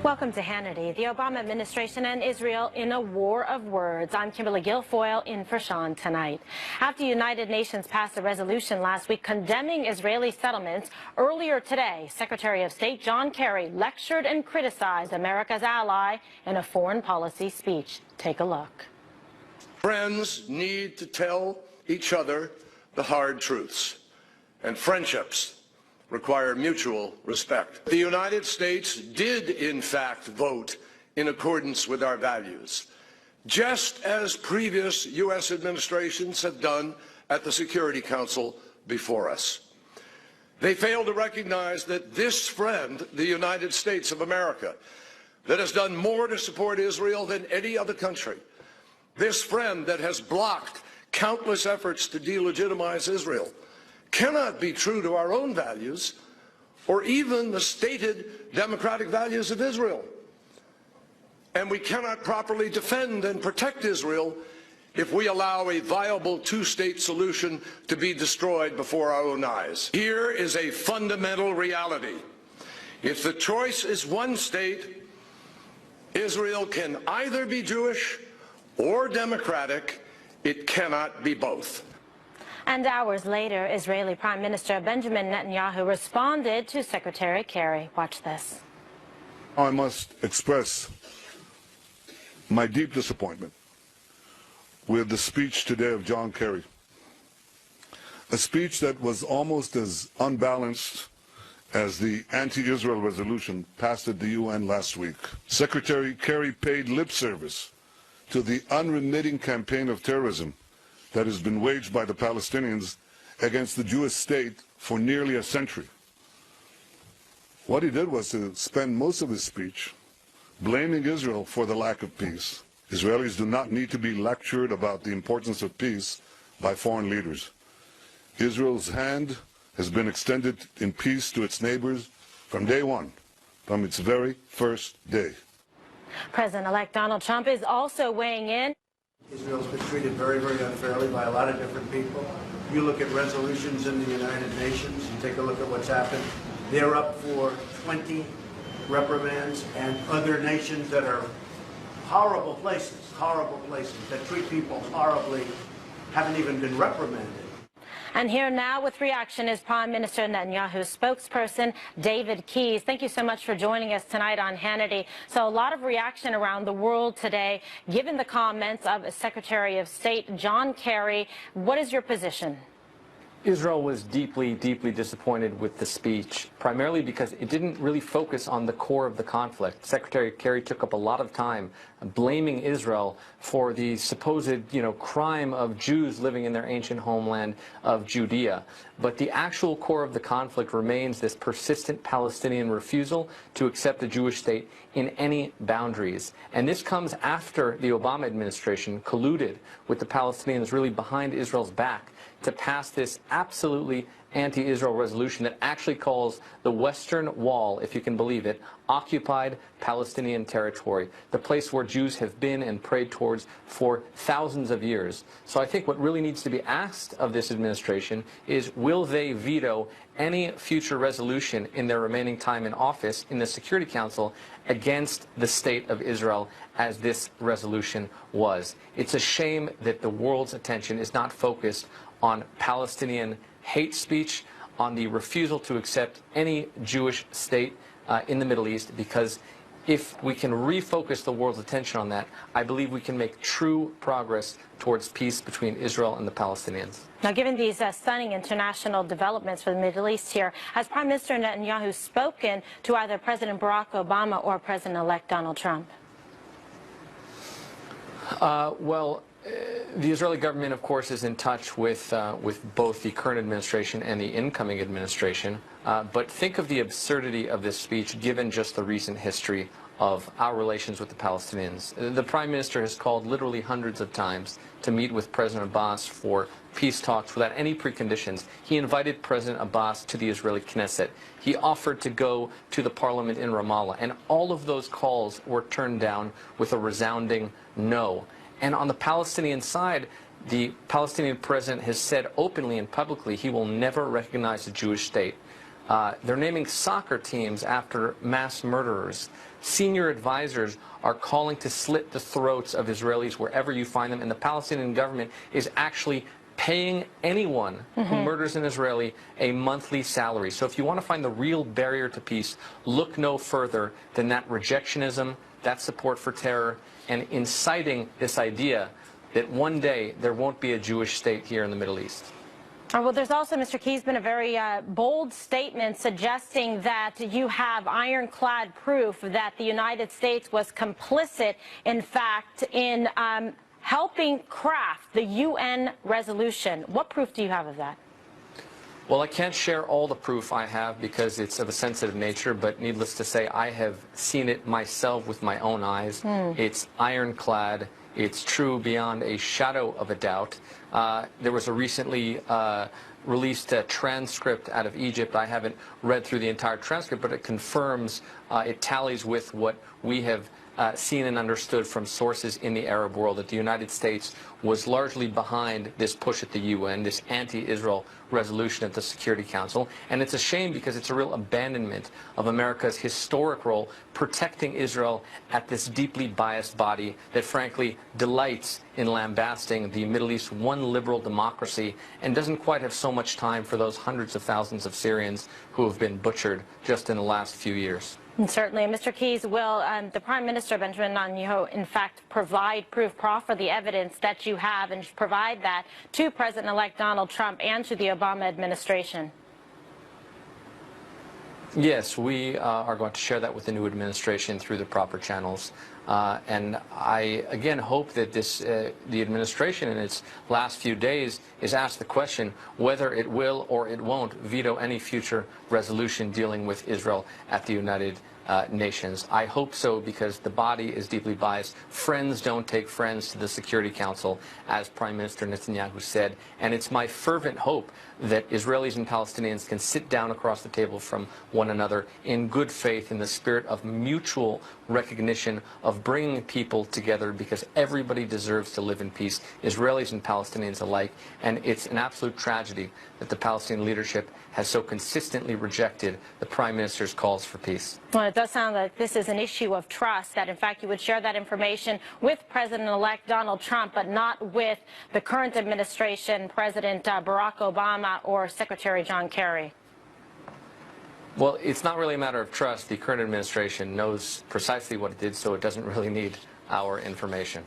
Welcome to Hannity. The Obama administration and Israel in a war of words. I'm Kimberly Guilfoyle in for Sean tonight. After the United Nations passed a resolution last week condemning Israeli settlements, earlier today, Secretary of State John Kerry lectured and criticized America's ally in a foreign policy speech. Take a look. Friends need to tell each other the hard truths, and friendships require mutual respect. The United States did, in fact, vote in accordance with our values, just as previous U.S. administrations have done at the Security Council before us. They failed to recognize that this friend, the United States of America, that has done more to support Israel than any other country, this friend that has blocked countless efforts to delegitimize Israel, cannot be true to our own values or even the stated democratic values of Israel. And we cannot properly defend and protect Israel if we allow a viable two-state solution to be destroyed before our own eyes. Here is a fundamental reality. If the choice is one state, Israel can either be Jewish or democratic. It cannot be both. And hours later, Israeli Prime Minister Benjamin Netanyahu responded to Secretary Kerry. Watch this. I must express my deep disappointment with the speech today of John Kerry. A speech that was almost as unbalanced as the anti-Israel resolution passed at the UN last week. Secretary Kerry paid lip service to the unremitting campaign of terrorism that has been waged by the Palestinians against the Jewish state for nearly a century. What he did was to spend most of his speech blaming Israel for the lack of peace. Israelis do not need to be lectured about the importance of peace by foreign leaders. Israel's hand has been extended in peace to its neighbors from day one, from its very first day. President-elect Donald Trump is also weighing in. Israel's been treated very, very unfairly by a lot of different people. You look at resolutions in the United Nations, you take a look at what's happened. They're up for 20 reprimands, and other nations that are horrible places that treat people horribly haven't even been reprimanded. And here now with reaction is Prime Minister Netanyahu's spokesperson, David Keyes. Thank you so much for joining us tonight on Hannity. So a lot of reaction around the world today, given the comments of Secretary of State John Kerry. What is your position? Israel was deeply, deeply disappointed with the speech, primarily because it didn't really focus on the core of the conflict. Secretary Kerry took up a lot of time blaming Israel for the supposed, crime of Jews living in their ancient homeland of Judea. But the actual core of the conflict remains this persistent Palestinian refusal to accept a Jewish state in any boundaries. And this comes after the Obama administration colluded with the Palestinians really behind Israel's back to pass this absolutely anti-Israel resolution that actually calls the Western Wall, if you can believe it, occupied Palestinian territory, the place where Jews have been and prayed towards for thousands of years. So I think what really needs to be asked of this administration is, will they veto any future resolution in their remaining time in office in the Security Council against the state of Israel, as this resolution was? It's a shame that the world's attention is not focused on Palestinian hate speech, on the refusal to accept any Jewish state in the Middle East, because if we can refocus the world's attention on that, I believe we can make true progress towards peace between Israel and the Palestinians. Now, given these stunning international developments for the Middle East here, has Prime Minister Netanyahu spoken to either President Barack Obama or President-elect Donald Trump? The Israeli government, of course, is in touch with both the current administration and the incoming administration. But think of the absurdity of this speech given just the recent history of our relations with the Palestinians. The Prime Minister has called literally hundreds of times to meet with President Abbas for peace talks without any preconditions. He invited President Abbas to the Israeli Knesset. He offered to go to the parliament in Ramallah. And all of those calls were turned down with a resounding no. And on the Palestinian side, the Palestinian president has said openly and publicly he will never recognize a Jewish state. They're naming soccer teams after mass murderers. Senior advisors are calling to slit the throats of Israelis wherever you find them, and the Palestinian government is actually paying anyone who murders an Israeli a monthly salary. So if you want to find the real barrier to peace, look no further than that rejectionism, that support for terror, and inciting this idea that one day there won't be a Jewish state here in the Middle East. Well, there's also, Mr. Keyes, been a very bold statement suggesting that you have ironclad proof that the United States was complicit, in fact, in helping craft the UN resolution. What proof do you have of that? Well, I can't share all the proof I have because it's of a sensitive nature, but needless to say, I have seen it myself with my own eyes. It's ironclad. It's true beyond a shadow of a doubt. There was a recently released transcript out of Egypt. I haven't read through the entire transcript, but it confirms, it tallies with what we have seen and understood from sources in the Arab world, that the United States was largely behind this push at the UN, this anti-Israel resolution at the Security Council. And it's a shame because it's a real abandonment of America's historic role protecting Israel at this deeply biased body that frankly delights in lambasting the Middle East one liberal democracy and doesn't quite have so much time for those hundreds of thousands of Syrians who have been butchered just in the last few years. Certainly. Mr. Keyes, will the Prime Minister, Benjamin Netanyahu, in fact provide proof, proffer the evidence that you have, and provide that to President-elect Donald Trump and to the Obama administration? Yes, we are going to share that with the new administration through the proper channels. And I, again, hope that the administration in its last few days is asked the question whether it will or it won't veto any future resolution dealing with Israel at the United Nations. I hope so because the body is deeply biased. Friends don't take friends to the Security Council, as Prime Minister Netanyahu said. And it's my fervent hope that Israelis and Palestinians can sit down across the table from one another in good faith, in the spirit of mutual recognition of bringing people together, because everybody deserves to live in peace, Israelis and Palestinians alike. And it's an absolute tragedy that the Palestinian leadership has so consistently rejected the Prime Minister's calls for peace. Well, it does sound like this is an issue of trust, that in fact you would share that information with President-elect Donald Trump, but not with the current administration, President Barack Obama or Secretary John Kerry. Well, it's not really a matter of trust. The current administration knows precisely what it did, so it doesn't really need our information.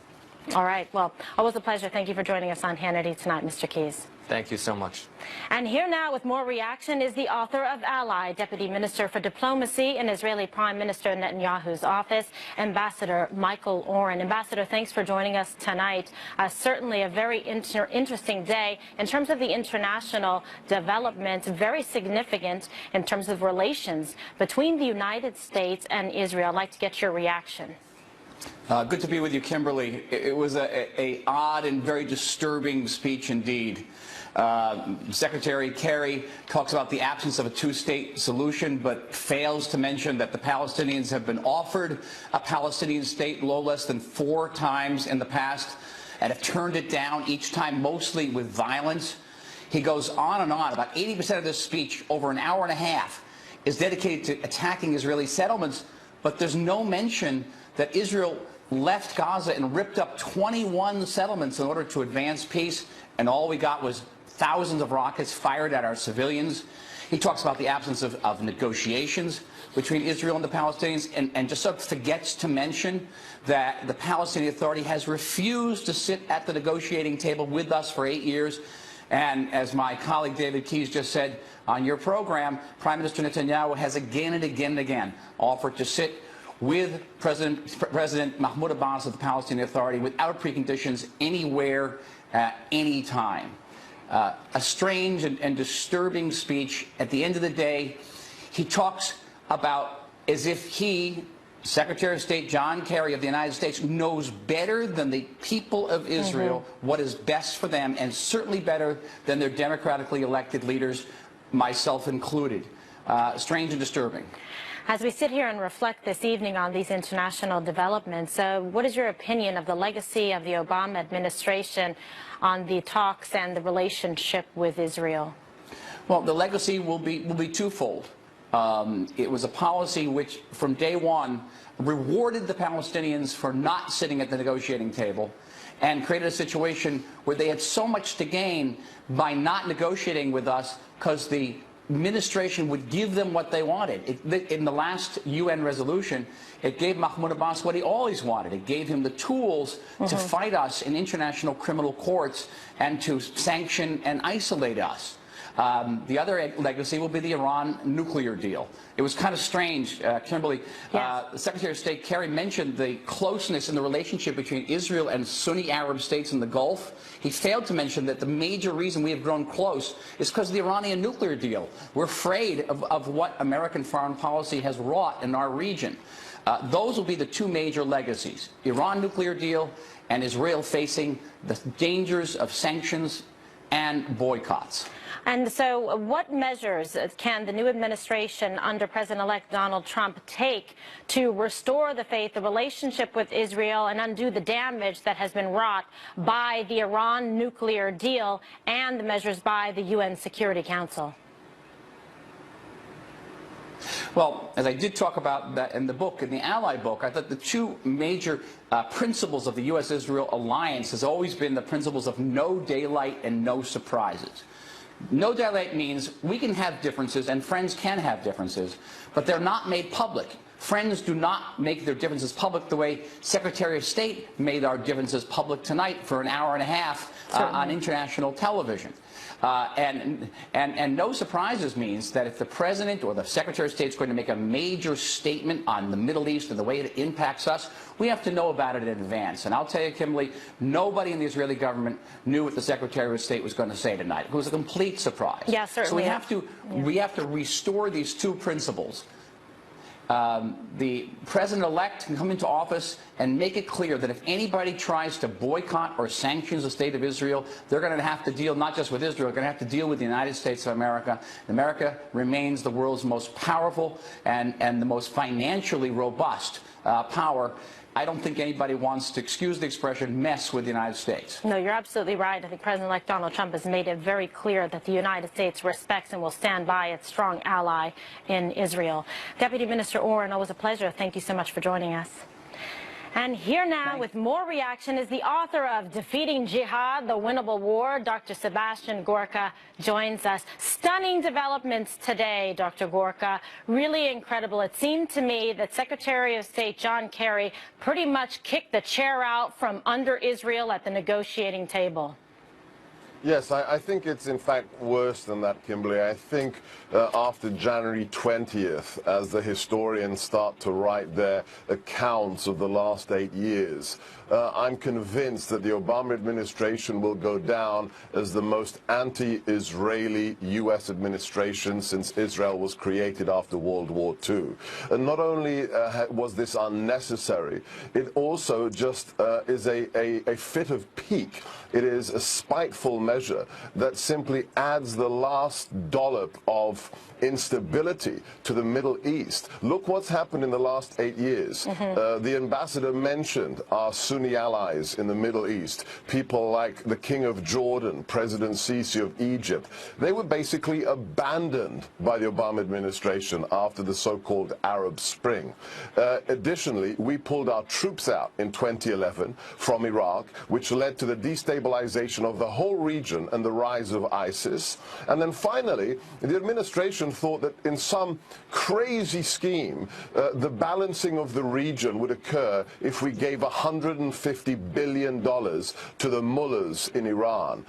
All right. Well, always a pleasure. Thank you for joining us on Hannity tonight, Mr. Keyes. Thank you so much. And here now with more reaction is the author of Ally, Deputy Minister for Diplomacy in Israeli Prime Minister Netanyahu's office, Ambassador Michael Oren. Ambassador, thanks for joining us tonight. Certainly a very interesting day in terms of the international developments, very significant in terms of relations between the United States and Israel. I'd like to get your reaction. Good to be with you, Kimberly. It was a odd and very disturbing speech indeed. Secretary Kerry talks about the absence of a two-state solution, but fails to mention that the Palestinians have been offered a Palestinian state no less than 4 times in the past and have turned it down, each time mostly with violence. He goes on and on. About 80% of this speech, over an hour and a half, is dedicated to attacking Israeli settlements, but there's no mention that Israel left Gaza and ripped up 21 settlements in order to advance peace, and all we got was thousands of rockets fired at our civilians. He talks about the absence of negotiations between Israel and the Palestinians, and just sort of forgets to mention that the Palestinian Authority has refused to sit at the negotiating table with us for 8 years. And as my colleague David Keyes just said on your program, Prime Minister Netanyahu has again and again and again offered to sit with President Mahmoud Abbas of the Palestinian Authority without preconditions, anywhere, any time. A strange and disturbing speech. At the end of the day, he talks about as if he, Secretary of State John Kerry of the United States, knows better than the people of Israel what is best for them, and certainly better than their democratically elected leaders, myself included. Strange and disturbing. As we sit here and reflect this evening on these international developments, what is your opinion of the legacy of the Obama administration on the talks and the relationship with Israel? Well, the legacy will be twofold. It was a policy which, from day one, rewarded the Palestinians for not sitting at the negotiating table and created a situation where they had so much to gain by not negotiating with us because the administration would give them what they wanted. In the last UN resolution, it gave Mahmoud Abbas what he always wanted. It gave him the tools to fight us in international criminal courts and to sanction and isolate us. The other legacy will be the Iran nuclear deal. It was kind of strange, Kimberly. Yes. Secretary of State Kerry mentioned the closeness in the relationship between Israel and Sunni Arab states in the Gulf. He failed to mention that the major reason we have grown close is because of the Iranian nuclear deal. We're afraid of what American foreign policy has wrought in our region. Those will be the two major legacies: Iran nuclear deal and Israel facing the dangers of sanctions and boycotts. And so what measures can the new administration under President-elect Donald Trump take to restore the faith, the relationship with Israel, and undo the damage that has been wrought by the Iran nuclear deal and the measures by the UN Security Council? Well, as I did talk about that in the book, in the Ally book, I thought the two major principles of the U.S.-Israel alliance has always been the principles of no daylight and no surprises. No daylight means we can have differences, and friends can have differences, but they're not made public. Friends do not make their differences public the way Secretary of State made our differences public tonight for an hour and a half on international television. And no surprises means that if the President or the Secretary of State is going to make a major statement on the Middle East and the way it impacts us, we have to know about it in advance. And I'll tell you, Kimberly, nobody in the Israeli government knew what the Secretary of State was going to say tonight. It was a complete surprise. Yeah, certainly. So we have to restore these two principles. The President-elect can come into office and make it clear that if anybody tries to boycott or sanctions the state of Israel, they're going to have to deal not just with Israel, they're going to have to deal with the United States of America. America remains the world's most powerful and the most financially robust power. I don't think anybody wants to, excuse the expression, mess with the United States. No, you're absolutely right. I think President-elect Donald Trump has made it very clear that the United States respects and will stand by its strong ally in Israel. Deputy Minister Oren, always a pleasure. Thank you so much for joining us. And here now with more reaction is the author of Defeating Jihad, The Winnable War. Dr. Sebastian Gorka joins us. Stunning developments today, Dr. Gorka. Really incredible. It seemed to me that Secretary of State John Kerry pretty much kicked the chair out from under Israel at the negotiating table. Yes, I think it's in fact worse than that, Kimberly. I think after January 20th, as the historians start to write their accounts of the last 8 years, I'm convinced that the Obama administration will go down as the most anti-Israeli U.S. administration since Israel was created after World War II. And not only was this unnecessary, it also just is a fit of pique. It is a spiteful measure that simply adds the last dollop of instability to the Middle East. Look what's happened in the last 8 years. The ambassador mentioned our Sunni allies in the Middle East, people like the King of Jordan, President Sisi of Egypt. They were basically abandoned by the Obama administration after the so-called Arab Spring. Additionally, we pulled our troops out in 2011 from Iraq, which led to the destabilization of the whole region and the rise of ISIS. And then finally, the administration thought that in some crazy scheme, the balancing of the region would occur if we gave $150 billion to the mullahs in Iran.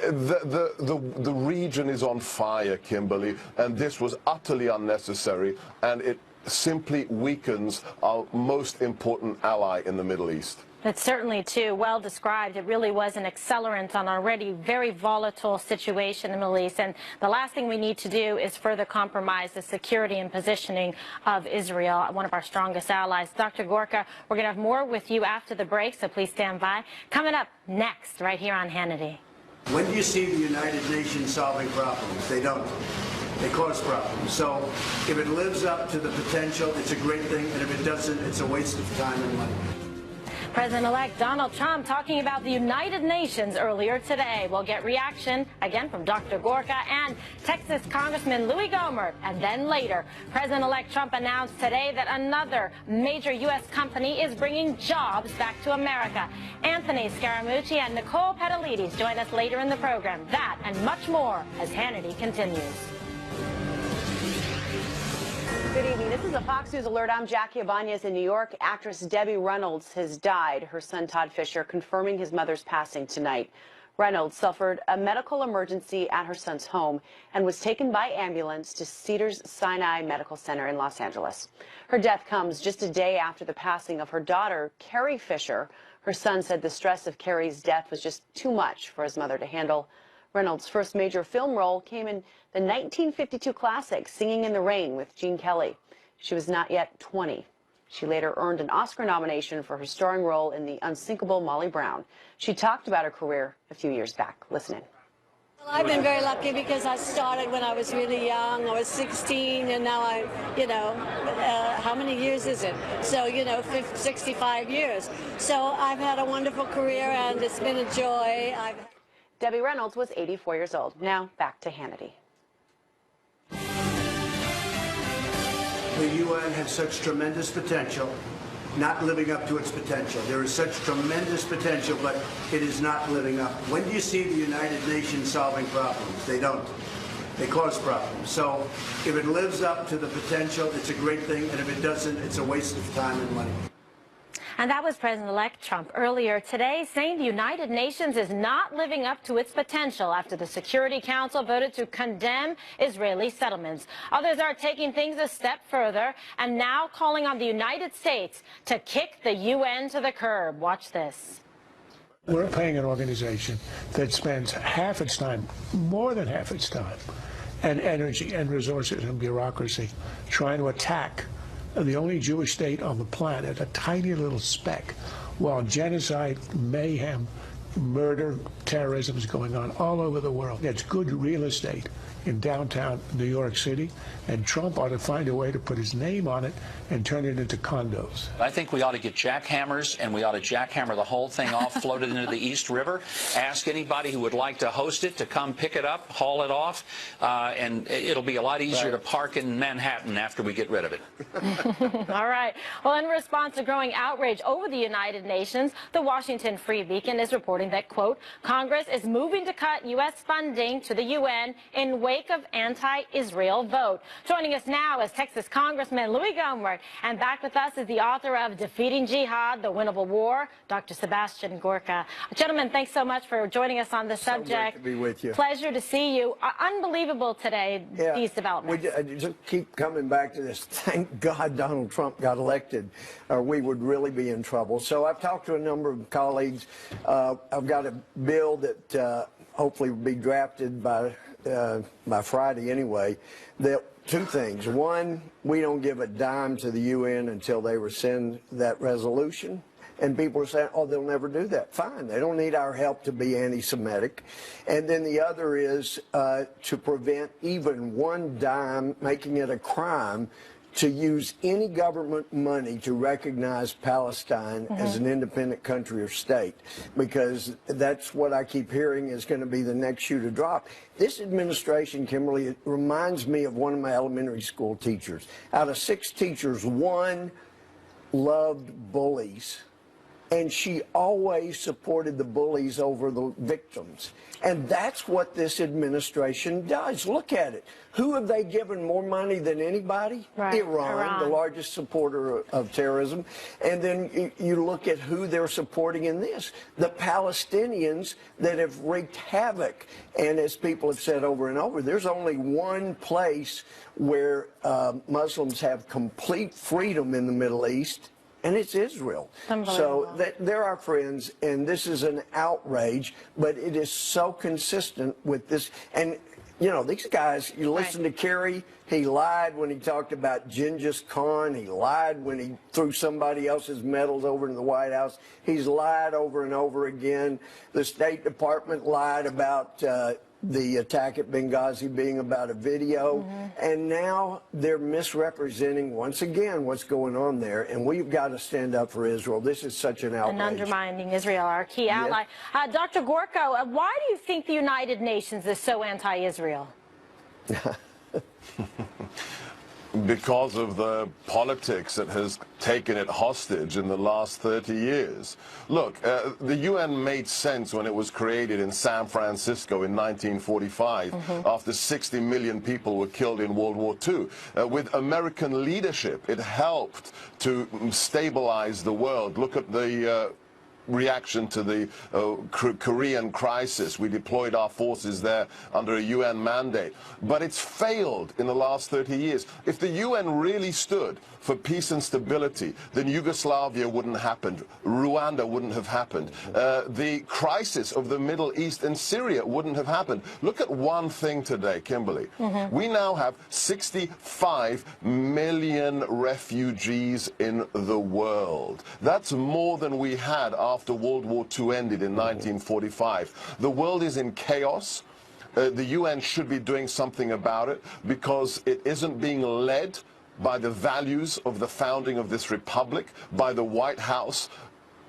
The region is on fire, Kimberly, and this was utterly unnecessary, and it simply weakens our most important ally in the Middle East. It's certainly, too, well described. It really was an accelerant on already very volatile situation in the Middle East. And the last thing we need to do is further compromise the security and positioning of Israel, one of our strongest allies. Dr. Gorka, we're going to have more with you after the break, so please stand by. Coming up next, right here on Hannity. When do you see the United Nations solving problems? They don't. They cause problems. So if it lives up to the potential, it's a great thing. And if it doesn't, it's a waste of time and money. President-elect Donald Trump talking about the United Nations earlier today. We'll get reaction again from Dr. Gorka and Texas Congressman Louis Gohmert. And then later, President-elect Trump announced today that another major U.S. company is bringing jobs back to America. Anthony Scaramucci and Nicole Petalides join us later in the program. That and much more as Hannity continues. Good evening. This is a Fox News alert. I'm Jackie Ibanez in New York. Actress Debbie Reynolds has died. Her son Todd Fisher confirming his mother's passing tonight. Reynolds suffered a medical emergency at her son's home and was taken by ambulance to Cedars-Sinai Medical Center in Los Angeles. Her death comes just a day after the passing of her daughter, Carrie Fisher. Her son said the stress of Carrie's death was just too much for his mother to handle. Reynolds' first major film role came in the 1952 classic Singing in the Rain with Gene Kelly. She was not yet 20. She later earned an Oscar nomination for her starring role in The Unsinkable Molly Brown. She talked about her career a few years back. Listen in. Well, I've been very lucky because I started when I was really young. I was 16, and now how many years is it? So, 65 years. So I've had a wonderful career, and it's been a joy. Debbie Reynolds was 84 years old. Now back to Hannity. The UN has such tremendous potential, not living up to its potential. There is such tremendous potential, but it is not living up. When do you see the United Nations solving problems? They don't. They cause problems. So if it lives up to the potential, it's a great thing, and if it doesn't, it's a waste of time and money. And that was President-elect Trump earlier today saying the United Nations is not living up to its potential after the Security Council voted to condemn Israeli settlements. Others are taking things a step further and now calling on the United States to kick the UN to the curb. Watch this. We're paying an organization that spends half its time, more than half its time, and energy and resources and bureaucracy trying to attack the only Jewish state on the planet, a tiny little speck, while genocide, mayhem, murder, terrorism is going on all over the world. It's good real estate in downtown New York City, and Trump ought to find a way to put his name on it and turn it into condos. I think we ought to get jackhammers, and we ought to jackhammer the whole thing off, float it into the East River, ask anybody who would like to host it to come pick it up, haul it off, and it'll be a lot easier to park in Manhattan after we get rid of it. All right. Well, in response to growing outrage over the United Nations, the Washington Free Beacon is reporting that, quote, Congress is moving to cut U.S. funding to the UN in wake of anti-Israel vote. Joining us now is Texas Congressman Louis Gohmert, and back with us is the author of Defeating Jihad, The Winnable War, Dr. Sebastian Gorka. Gentlemen, thanks so much for joining us on the subject. Great to be with you. Pleasure to see you. Unbelievable today, these developments. We just keep coming back to this. Thank God Donald Trump got elected, or we would really be in trouble. So I've talked to a number of colleagues. I've got a bill that hopefully will be drafted by Friday anyway. That two things. One, we don't give a dime to the UN until they rescind that resolution. And people are saying, oh, they'll never do that. Fine. They don't need our help to be anti-Semitic. And then the other is to prevent even one dime, making it a crime to use any government money to recognize Palestine as an independent country or state, because that's what I keep hearing is going to be the next shoe to drop. This administration, Kimberly, it reminds me of one of my elementary school teachers. Out of 6 teachers, 1 loved bullies. And she always supported the bullies over the victims. And that's what this administration does. Look at it. Who have they given more money than anybody? Right. Iran, the largest supporter of terrorism. And then you look at who they're supporting in this. The Palestinians that have wreaked havoc. And as people have said over and over, there's only one place where Muslims have complete freedom in the Middle East, and it's Israel. So they're our friends, and this is an outrage, but it is so consistent with this. And, these guys, you listen to Kerry, he lied when he talked about Genghis Khan. He lied when he threw somebody else's medals over in the White House. He's lied over and over again. The State Department lied about the attack at Benghazi being about a video, and now they're misrepresenting once again what's going on there, and we've got to stand up for Israel. This is such an outrage. And undermining Israel, our key ally. Dr. Gorka, why do you think the United Nations is so anti-Israel? Because of the politics that has taken it hostage in the last 30 years. Look, the UN made sense when it was created in San Francisco in 1945, after 60 million people were killed in World War II. With American leadership, it helped to stabilize the world. Look at the reaction to the Korean crisis. We deployed our forces there under a UN mandate. But it's failed in the last 30 years. If the UN really stood for peace and stability, then Yugoslavia wouldn't happen. Rwanda wouldn't have happened. The crisis of the Middle East and Syria wouldn't have happened. Look at one thing today, Kimberly. We now have 65 million refugees in the world. That's more than we had after World War II ended in 1945. The world is in chaos. The UN should be doing something about it because it isn't being led by the values of the founding of this republic, by the White House.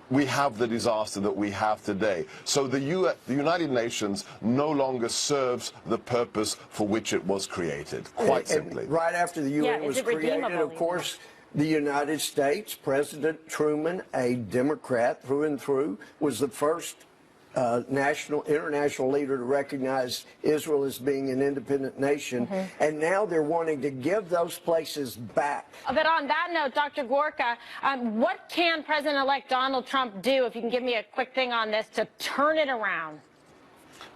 We have the disaster that we have today. So the United Nations no longer serves the purpose for which it was created, quite simply. And right after the UN was created, of course, the United States, President Truman, a Democrat through and through, was the first international leader to recognize Israel as being an independent nation, and now they're wanting to give those places back. But on that note, Dr. Gorka, what can President-elect Donald Trump do, if you can give me a quick thing on this, to turn it around?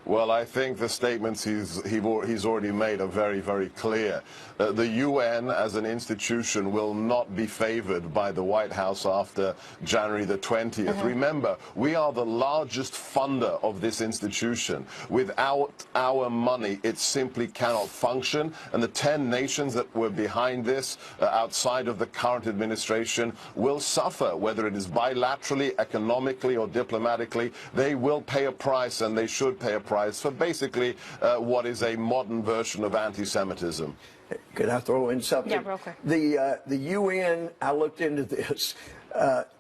Well, I think the statements he's already made are very, very clear. The UN as an institution will not be favored by the White House after January the 20th. Remember, we are the largest funder of this institution. Without our money, it simply cannot function. And the 10 nations that were behind this, outside of the current administration, will suffer, whether it is bilaterally, economically, or diplomatically. They will pay a price, and they should pay a price for basically what is a modern version of anti-Semitism. Could I throw in something? Yeah, real quick. The UN, I looked into this.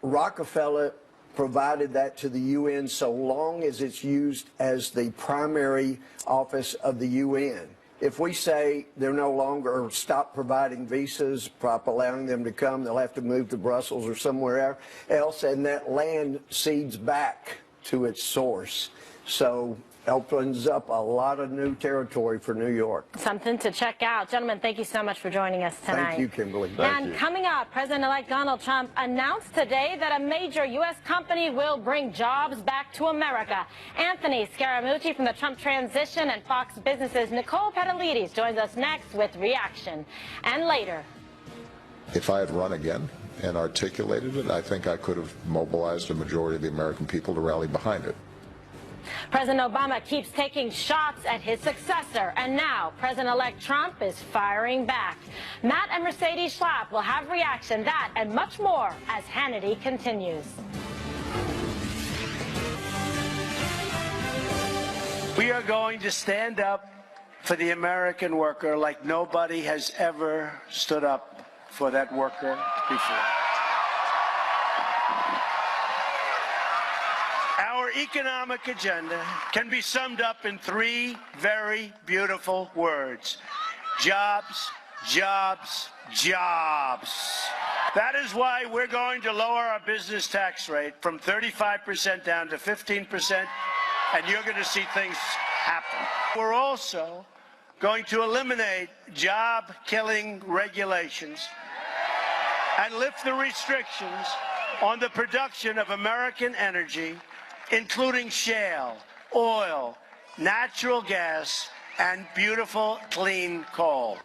Rockefeller provided that to the UN so long as it's used as the primary office of the UN. If we say they're no longer, or stop providing visas, stop allowing them to come, they'll have to move to Brussels or somewhere else, and that land cedes back to its source. So opens up a lot of new territory for New York. Something to check out. Gentlemen, thank you so much for joining us tonight. Thank you, Kimberly. And coming up, President-elect Donald Trump announced today that a major U.S. company will bring jobs back to America. Anthony Scaramucci from the Trump Transition and Fox Business's Nicole Petalides joins us next with reaction. And later. If I had run again and articulated it, I think I could have mobilized a majority of the American people to rally behind it. President Obama keeps taking shots at his successor, and now President-elect Trump is firing back. Matt and Mercedes Schlapp will have reaction, that and much more as Hannity continues. We are going to stand up for the American worker like nobody has ever stood up for that worker before. Our economic agenda can be summed up in 3 very beautiful words: jobs, jobs, jobs. That is why we're going to lower our business tax rate from 35% down to 15%, and you're going to see things happen. We're also going to eliminate job-killing regulations and lift the restrictions on the production of American energy, including shale, oil, natural gas, and beautiful, clean coal.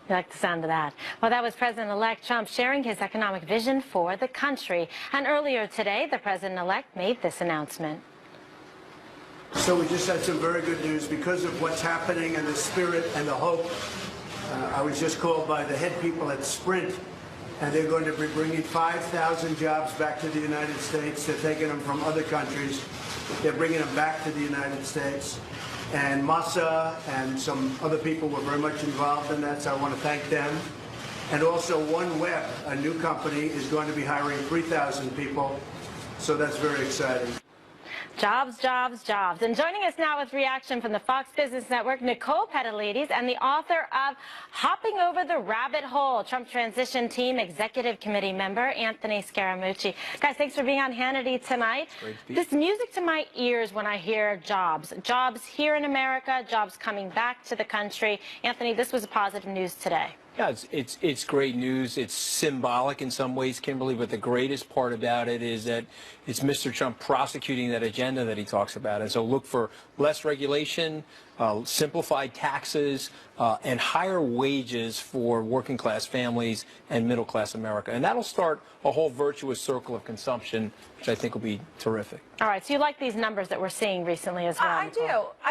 You like the sound of that? Well, that was President-elect Trump sharing his economic vision for the country. And earlier today, the President-elect made this announcement. So we just had some very good news because of what's happening and the spirit and the hope. I was just called by the head people at Sprint, and they're going to be bringing 5,000 jobs back to the United States. They're taking them from other countries. They're bringing them back to the United States. And Massa and some other people were very much involved in that, so I want to thank them. And also OneWeb, a new company, is going to be hiring 3,000 people, so that's very exciting. Jobs, jobs, jobs. And joining us now with reaction from the Fox Business Network, Nicole Petalides, and the author of Hopping Over the Rabbit Hole, Trump Transition Team Executive Committee member, Anthony Scaramucci. Guys, thanks for being on Hannity tonight. This music to my ears when I hear jobs. Jobs here in America, jobs coming back to the country. Anthony, this was positive news today. Yeah, it's great news. It's symbolic in some ways, Kimberly, but the greatest part about it is that it's Mr. Trump prosecuting that agenda that he talks about. And so look for less regulation, simplified taxes, and higher wages for working class families and middle class America. And that'll start a whole virtuous circle of consumption, which I think will be terrific. All right, so you like these numbers that we're seeing recently as well? I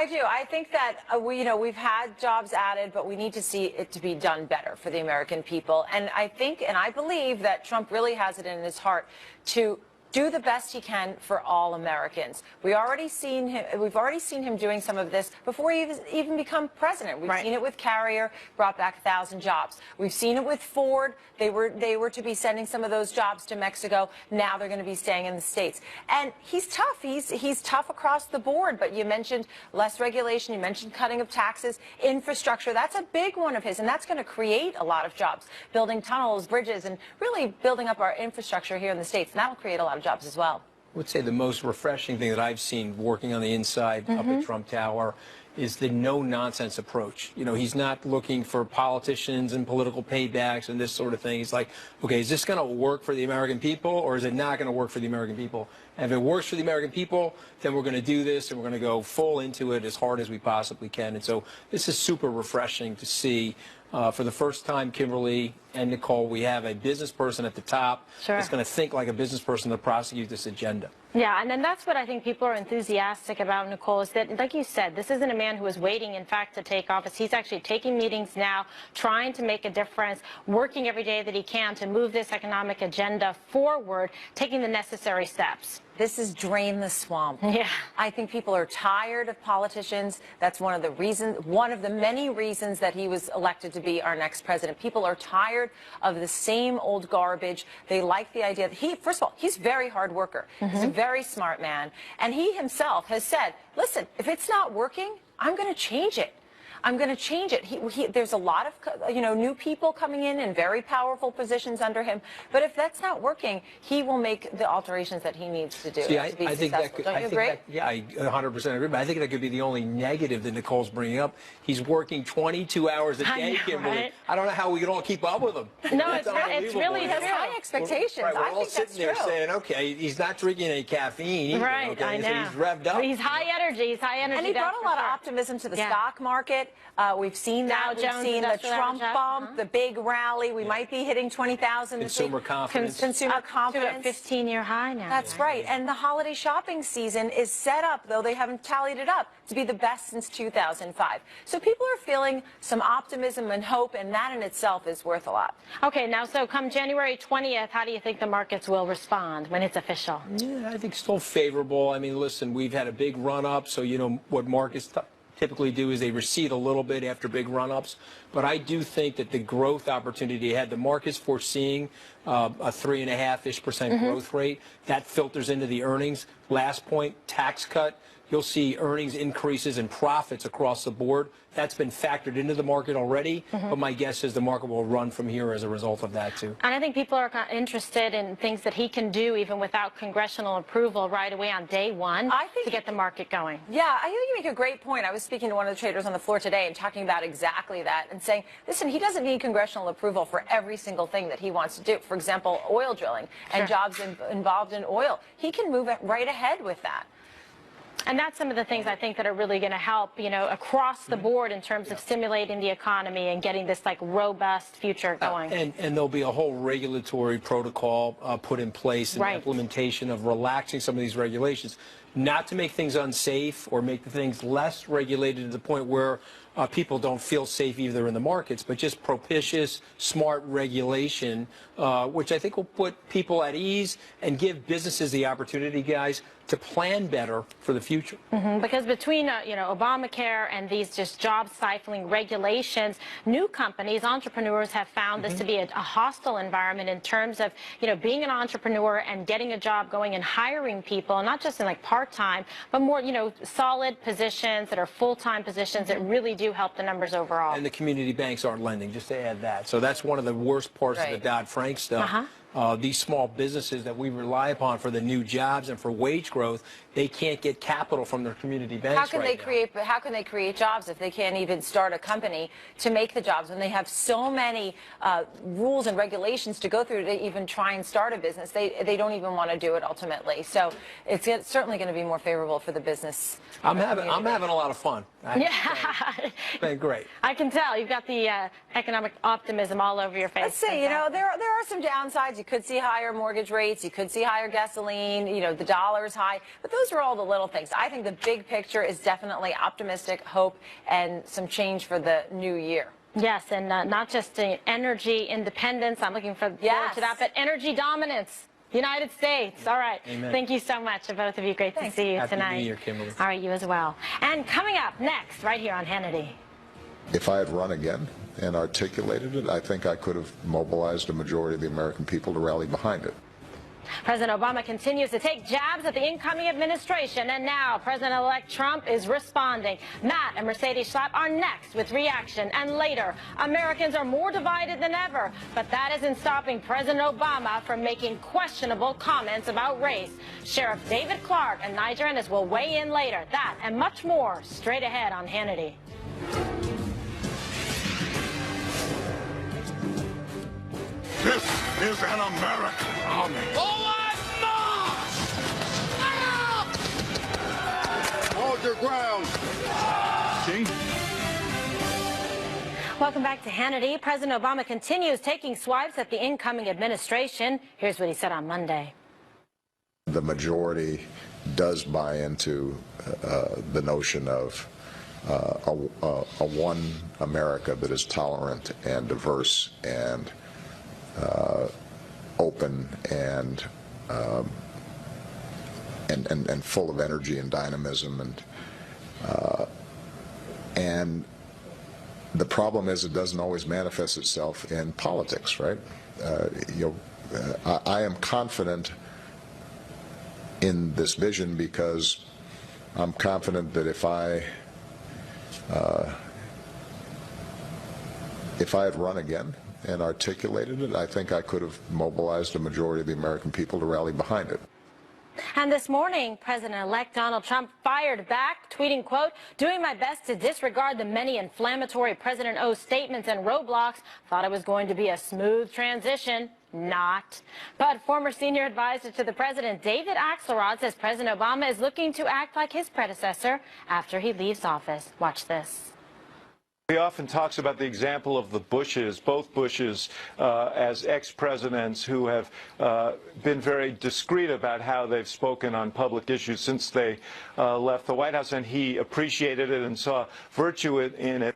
do. I think that we've had jobs added, but we need to see it to be done better for the American people. And I think, and I believe that Trump really has it in his heart to do the best he can for all Americans. We've already seen him doing some of this before he even become president. We've seen it with Carrier, brought back 1,000 jobs. We've seen it with Ford. They were to be sending some of those jobs to Mexico. Now they're going to be staying in the States. And he's tough. He's tough across the board. But you mentioned less regulation. You mentioned cutting of taxes, infrastructure. That's a big one of his, and that's going to create a lot of jobs. Building tunnels, bridges, and really building up our infrastructure here in the States. And that will create a lot of jobs as well. I would say the most refreshing thing that I've seen working on the inside up at Trump Tower is the no-nonsense approach. You know, he's not looking for politicians and political paybacks and this sort of thing. He's like, okay, is this going to work for the American people, or is it not going to work for the American people? And if it works for the American people, then we're going to do this, and we're going to go full into it as hard as we possibly can. And so this is super refreshing to see. For the first time, Kimberly and Nicole, we have a business person at the top that's going to think like a business person to prosecute this agenda. Yeah, and then that's what I think people are enthusiastic about, Nicole, is that, like you said, this isn't a man who is waiting, in fact, to take office. He's actually taking meetings now, trying to make a difference, working every day that he can to move this economic agenda forward, taking the necessary steps. This is drain the swamp. Yeah. I think people are tired of politicians. That's one of the many reasons that he was elected to be our next president. People are tired of the same old garbage. They like the idea that first of all, he's a very hard worker. He's a very smart man. And he himself has said, listen, if it's not working, I'm going to change it. I'm going to change it. There's a lot of new people coming in very powerful positions under him. But if that's not working, he will make the alterations that he needs to do to be successful. Don't you agree? Yeah, I 100% agree. But I think that could be the only negative that Nicole's bringing up. He's working 22 hours a day, Kimberly. Right? I don't know how we can all keep up with him. No, it's really he has high expectations. We're I all think sitting there saying, okay, he's not drinking any caffeine either, right, I know. So he's revved up. He's high energy. He's high energy. And he brought a lot of optimism to the stock market. We've seen that. We've seen the Trump bump, the big rally. We might be hitting 20,000. Consumer confidence. Consumer confidence. To a 15-year high now. That's right. And the holiday shopping season is set up, though they haven't tallied it up, to be the best since 2005. So people are feeling some optimism and hope, and that in itself is worth a lot. Okay, now, so come January 20th, how do you think the markets will respond when it's official? Yeah, I think still favorable. I mean, listen, we've had a big run-up, so you know what markets typically do is they recede a little bit after big run-ups. But I do think that the growth opportunity ahead, the market's foreseeing a 3.5-ish% growth rate. That filters into the earnings. Last point, tax cut. You'll see earnings increases and profits across the board. That's been factored into the market already, but my guess is the market will run from here as a result of that, too. And I think people are interested in things that he can do even without congressional approval right away on day one to get the market going. Yeah, I think you make a great point. I was speaking to one of the traders on the floor today and talking about exactly that and saying, listen, he doesn't need congressional approval for every single thing that he wants to do. For example, oil drilling and jobs involved in oil. He can move it right ahead with that. And that's some of the things I think that are really going to help, you know, across the board in terms of stimulating the economy and getting this like robust future going. And there'll be a whole regulatory protocol put in place and implementation of relaxing some of these regulations. not to make things unsafe or make the things less regulated to the point where people don't feel safe either in the markets, but just propitious, smart regulation, which I think will put people at ease and give businesses the opportunity, guys, to plan better for the future. Because between Obamacare and these just job-stifling regulations, new companies, entrepreneurs have found this to be a hostile environment in terms of being an entrepreneur and getting a job going and hiring people, not just in like part-time, but more solid positions that are full-time positions that really do help the numbers overall. And the community banks aren't lending, just to add that. So that's one of the worst parts of the Dodd-Frank stuff. These small businesses that we rely upon for the new jobs and for wage growth, they can't get capital from their community banks. How can they create jobs if they can't even start a company to make the jobs when they have so many rules and regulations to go through to even try and start a business? They don't even want to do it ultimately. So it's certainly going to be more favorable for the business. I'm having a lot of fun. Yeah, it's been great. I can tell you've got the economic optimism all over your face. Let's see. There are some downsides. You could see higher mortgage rates. You could see higher gasoline. The dollar's high. But those are all the little things. I think the big picture is definitely optimistic, hope, and some change for the new year. Yes, and not just energy independence. I'm looking forward to that, but energy dominance. United States. All right. Amen. Thank you so much, both of you. Great to see you tonight. Happy New Year, Kimberly. All right, you as well. And coming up next, right here on Hannity. If I had run again and articulated it, I think I could have mobilized a majority of the American people to rally behind it. President Obama continues to take jabs at the incoming administration, and now President-elect Trump is responding. Matt and Mercedes Schlapp are next with reaction, and later, Americans are more divided than ever, but that isn't stopping President Obama from making questionable comments about race. Sheriff David Clark and Niger Ennis will weigh in later. That and much more straight ahead on Hannity. This is an American army. Forward march! Hold your ground. See? Welcome back to Hannity. President Obama continues taking swipes at the incoming administration. Here's what he said on Monday. The majority does buy into the notion of a one America that is tolerant and diverse and open and full of energy and dynamism, and the problem is it doesn't always manifest itself in politics, right? I am confident in this vision because I'm confident that if I had run again and articulated it, I think I could have mobilized a majority of the American people to rally behind it. And this morning, President-elect Donald Trump fired back, tweeting, quote, "Doing my best to disregard the many inflammatory President O statements and roadblocks. Thought it was going to be a smooth transition. Not." But former senior advisor to the president, David Axelrod, says President Obama is looking to act like his predecessor after he leaves office. Watch this. He often talks about the example of the Bushes, both Bushes, as ex-presidents who have been very discreet about how they've spoken on public issues since they left the White House, and he appreciated it and saw virtue in it.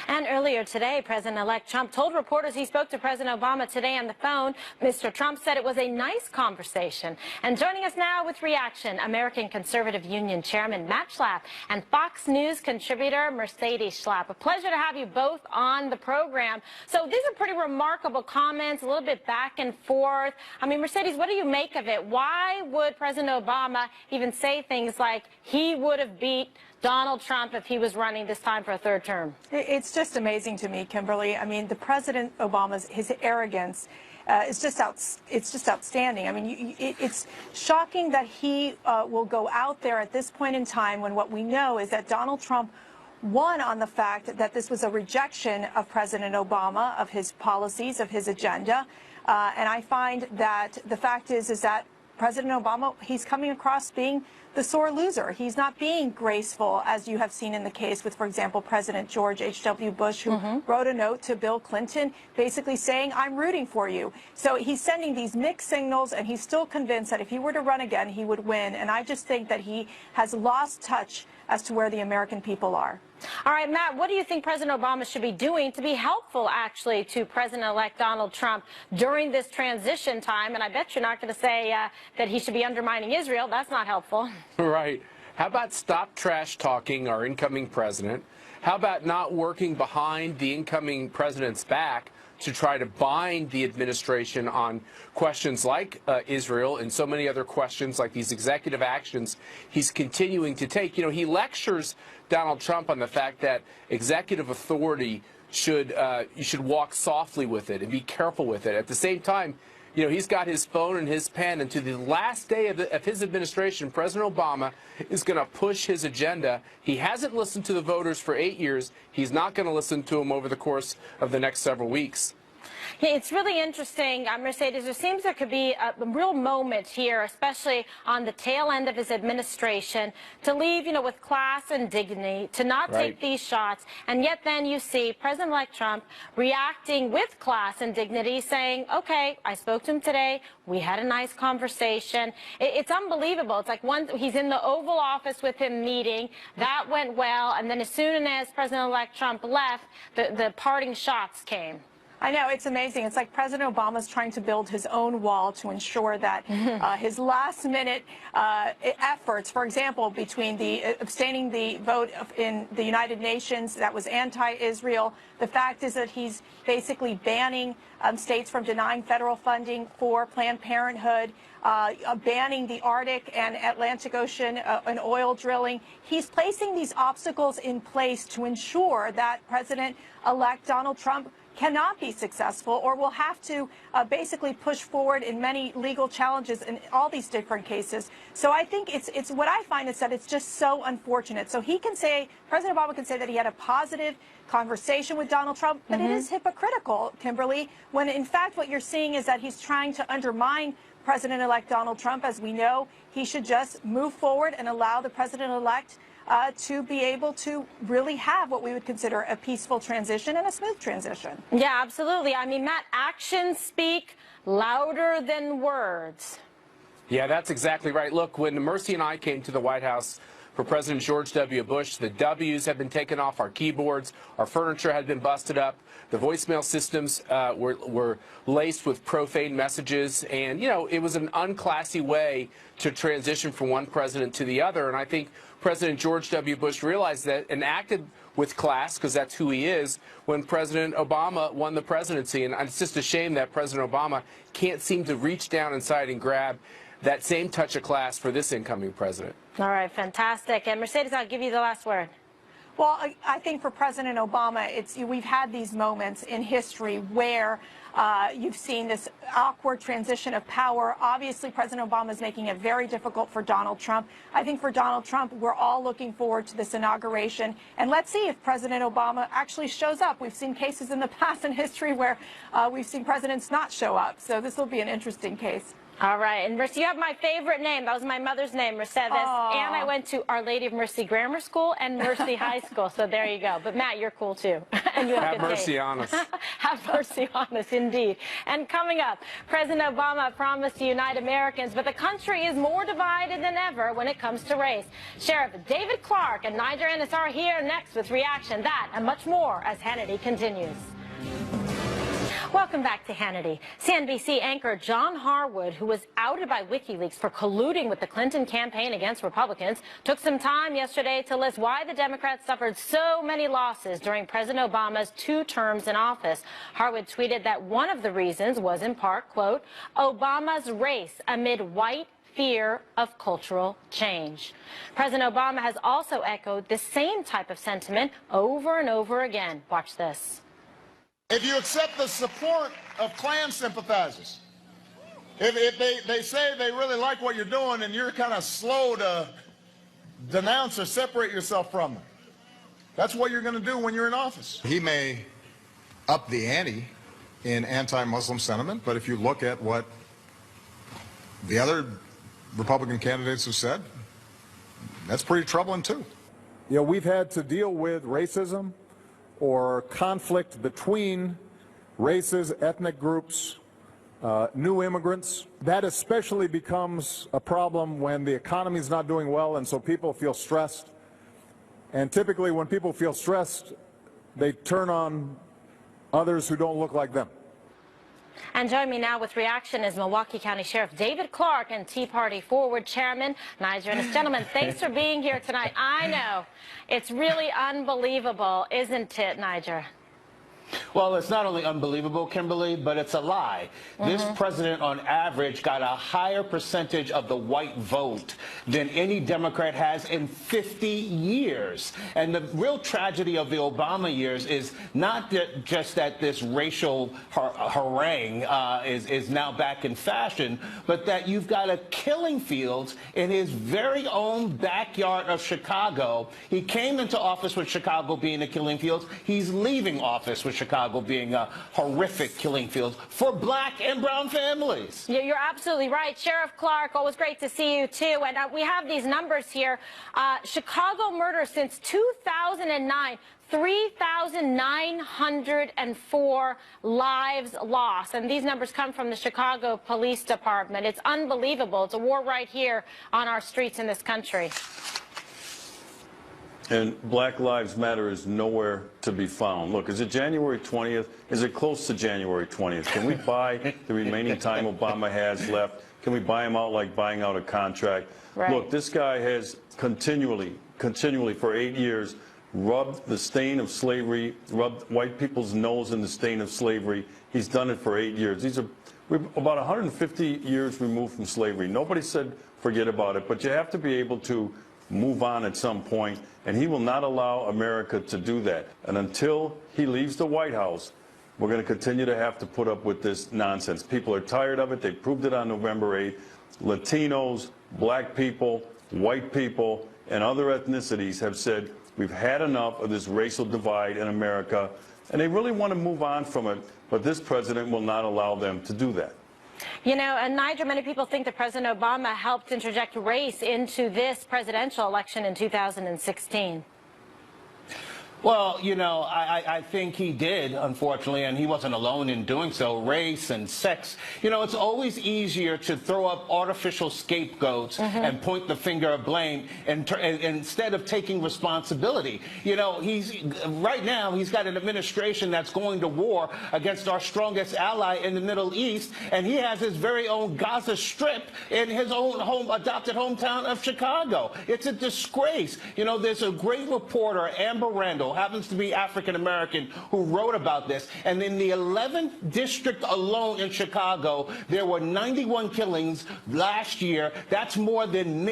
And earlier today, President-elect Trump told reporters he spoke to President Obama today on the phone. Mr. Trump said it was a nice conversation. And joining us now with reaction, American Conservative Union Chairman Matt Schlapp and Fox News contributor Mercedes Schlapp. A pleasure to have you both on the program. So these are pretty remarkable comments, a little bit back and forth. I mean, Mercedes, what do you make of it? Why would President Obama even say things like he would have beat Donald Trump if he was running this time for a third term? It's just amazing to me, Kimberly. I mean, the President Obama's, his arrogance is just outstanding. I mean, it's shocking that he will go out there at this point in time when what we know is that Donald Trump won on the fact that this was a rejection of President Obama, of his policies, of his agenda. And I find that the fact is that President Obama, he's coming across being the sore loser. He's not being graceful, as you have seen in the case with, for example, President George H.W. Bush, who wrote a note to Bill Clinton basically saying, I'm rooting for you. So he's sending these mixed signals, and he's still convinced that if he were to run again, he would win. And I just think that he has lost touch as to where the American people are. All right, Matt, what do you think President Obama should be doing to be helpful, actually, to President-elect Donald Trump during this transition time? And I bet you're not going to say that he should be undermining Israel. That's not helpful. Right. How about stop trash talking our incoming president? How about not working behind the incoming president's back to try to bind the administration on questions like Israel and so many other questions like these executive actions he's continuing to take? You know, he lectures Donald Trump on the fact that executive authority you should walk softly with it and be careful with it. At the same time, you know, he's got his phone and his pen, and to the last day of his administration, President Obama is going to push his agenda. He hasn't listened to the voters for 8 years. He's not going to listen to them over the course of the next several weeks. Yeah, it's really interesting, Mercedes. It seems there could be a real moment here, especially on the tail end of his administration, to leave, you know, with class and dignity, to not take these shots. And yet then you see President-elect Trump reacting with class and dignity, saying, okay, I spoke to him today. We had a nice conversation. It's unbelievable. It's like he's in the Oval Office with him meeting. That went well. And then as soon as President-elect Trump left, the parting shots came. I know, it's amazing. It's like President Obama's trying to build his own wall to ensure that his last-minute efforts, for example, between the abstaining the vote in the United Nations that was anti-Israel, the fact is that he's basically banning states from denying federal funding for Planned Parenthood, banning the Arctic and Atlantic Ocean and oil drilling. He's placing these obstacles in place to ensure that President-elect Donald Trump cannot be successful, or will have to basically push forward in many legal challenges in all these different cases. So I think it's what I find is that it's just so unfortunate. So he can say, President Obama can say that he had a positive conversation with Donald Trump, but it is hypocritical, Kimberly, when in fact what you're seeing is that he's trying to undermine President-elect Donald Trump. As we know, he should just move forward and allow the President-elect to be able to really have what we would consider a peaceful transition and a smooth transition. Yeah, absolutely. I mean, Matt, actions speak louder than words. Yeah, that's exactly right. Look, when Mercy and I came to the White House for President George W. Bush, the W's had been taken off our keyboards, our furniture had been busted up, the voicemail systems were laced with profane messages, and, you know, it was an unclassy way to transition from one president to the other. And I think President George W. Bush realized that and acted with class, because that's who he is, when President Obama won the presidency. And it's just a shame that President Obama can't seem to reach down inside and grab that same touch of class for this incoming president. All right, fantastic. And Mercedes, I'll give you the last word. Well, I think for President Obama, we've had these moments in history where you've seen this awkward transition of power. Obviously, President Obama is making it very difficult for Donald Trump. I think for Donald Trump, we're all looking forward to this inauguration. And let's see if President Obama actually shows up. We've seen cases in the past in history where we've seen presidents not show up. So this will be an interesting case. All right, and Mercy, you have my favorite name. That was my mother's name, Mercedes. Aww. And I went to Our Lady of Mercy Grammar School and Mercy High School. So there you go. But Matt, you're cool too. And you have mercy on us. Have mercy on us, indeed. And coming up, President Obama promised to unite Americans, but the country is more divided than ever when it comes to race. Sheriff David Clark and Niger Ennis are here next with reaction, that and much more as Hannity continues. Welcome back to Hannity. CNBC anchor John Harwood, who was outed by WikiLeaks for colluding with the Clinton campaign against Republicans, took some time yesterday to list why the Democrats suffered so many losses during President Obama's 2 terms in office. Harwood tweeted that one of the reasons was in part, quote, Obama's race amid white fear of cultural change. President Obama has also echoed the same type of sentiment over and over again. Watch this. If you accept the support of Klan sympathizers, if they say they really like what you're doing and you're kind of slow to denounce or separate yourself from them, that's what you're going to do when you're in office. He may up the ante in anti-Muslim sentiment, but if you look at what the other Republican candidates have said, that's pretty troubling too. You know, we've had to deal with racism or conflict between races, ethnic groups, new immigrants. That especially becomes a problem when the economy is not doing well, and so people feel stressed. And typically when people feel stressed, they turn on others who don't look like them. And join me now with reaction is Milwaukee County Sheriff David Clark and Tea Party Forward Chairman Niger Ennis. Gentlemen, thanks for being here tonight. I know it's really unbelievable, isn't it, Niger? Well, it's not only unbelievable, Kimberly, but it's a lie. This president, on average, got a higher percentage of the white vote than any Democrat has in 50 years. And the real tragedy of the Obama years is not that just that this racial harangue is now back in fashion, but that you've got a killing fields in his very own backyard of Chicago. He came into office with Chicago being a killing fields. He's leaving office with Chicago being a horrific killing field for black and brown families. Yeah, you're absolutely right. Sheriff Clark, always great to see you, too. And we have these numbers here. Chicago murder since 2009. 3,904 lives lost. And these numbers come from the Chicago Police Department. It's unbelievable. It's a war right here on our streets in this country. And Black Lives Matter is nowhere to be found. Look, is it January 20th? Is it close to January 20th? Can we buy the remaining time Obama has left? Can we buy him out like buying out a contract? Right. Look, this guy has continually for 8 years rubbed the stain of slavery, rubbed white people's nose in the stain of slavery. He's done it for 8 years. We're about 150 years removed from slavery. Nobody said forget about it, but you have to be able to move on at some point, and he will not allow America to do that. And until he leaves the White House, we're going to continue to have to put up with this nonsense. People are tired of it. They proved it on November 8th. Latinos, black people, white people, and other ethnicities have said, we've had enough of this racial divide in America, and they really want to move on from it, but this president will not allow them to do that. You know, and Niger, many people think that President Obama helped interject race into this presidential election in 2016. Well, you know, I think he did, unfortunately, and he wasn't alone in doing so. Race and sex. You know, it's always easier to throw up artificial scapegoats and point the finger of blame instead of taking responsibility. You know, right now he's got an administration that's going to war against our strongest ally in the Middle East, and he has his very own Gaza Strip in his own adopted hometown of Chicago. It's a disgrace. You know, there's a great reporter, Amber Randall, happens to be African-American, who wrote about this. And in the 11th district alone in Chicago, there were 91 killings last year. That's more than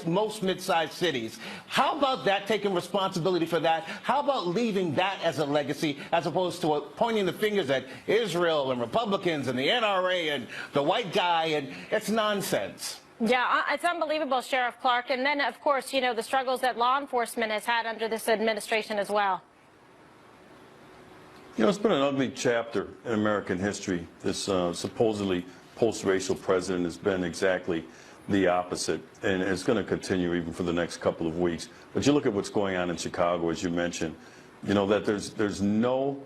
most mid-sized cities. How about that, taking responsibility for that? How about leaving that as a legacy, as opposed to pointing the fingers at Israel and Republicans and the NRA and the white guy? And it's nonsense. Yeah, it's unbelievable, Sheriff Clark. And then, of course, you know, the struggles that law enforcement has had under this administration as well. You know, it's been an ugly chapter in American history. This supposedly post-racial president has been exactly the opposite, and it's going to continue even for the next couple of weeks. But you look at what's going on in Chicago, as you mentioned, you know, that there's no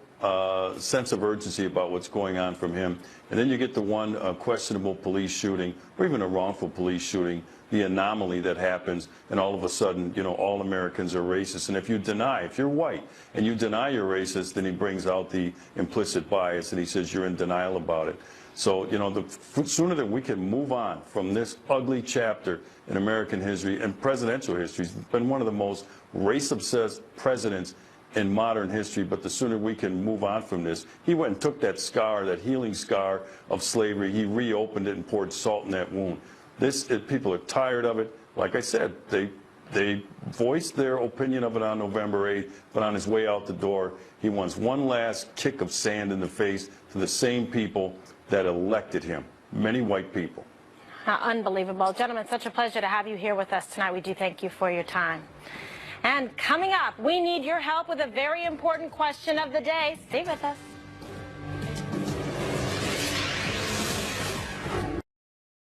sense of urgency about what's going on from him. And then you get the one questionable police shooting, or even a wrongful police shooting, the anomaly that happens, and all of a sudden, you know, all Americans are racist. And if you're white, and you deny you're racist, then he brings out the implicit bias, and he says you're in denial about it. So, you know, the sooner that we can move on from this ugly chapter in American history and presidential history, it's been one of the most race-obsessed presidents in modern history, but the sooner we can move on from this. He went and took that scar, that healing scar of slavery, he reopened it and poured salt in that wound. People are tired of it. Like I said, they voiced their opinion of it on November 8th, but on his way out the door, he wants one last kick of sand in the face to the same people that elected him, many white people. Unbelievable. Gentlemen, such a pleasure to have you here with us tonight. We do thank you for your time. And coming up, we need your help with a very important question of the day. Stay with us.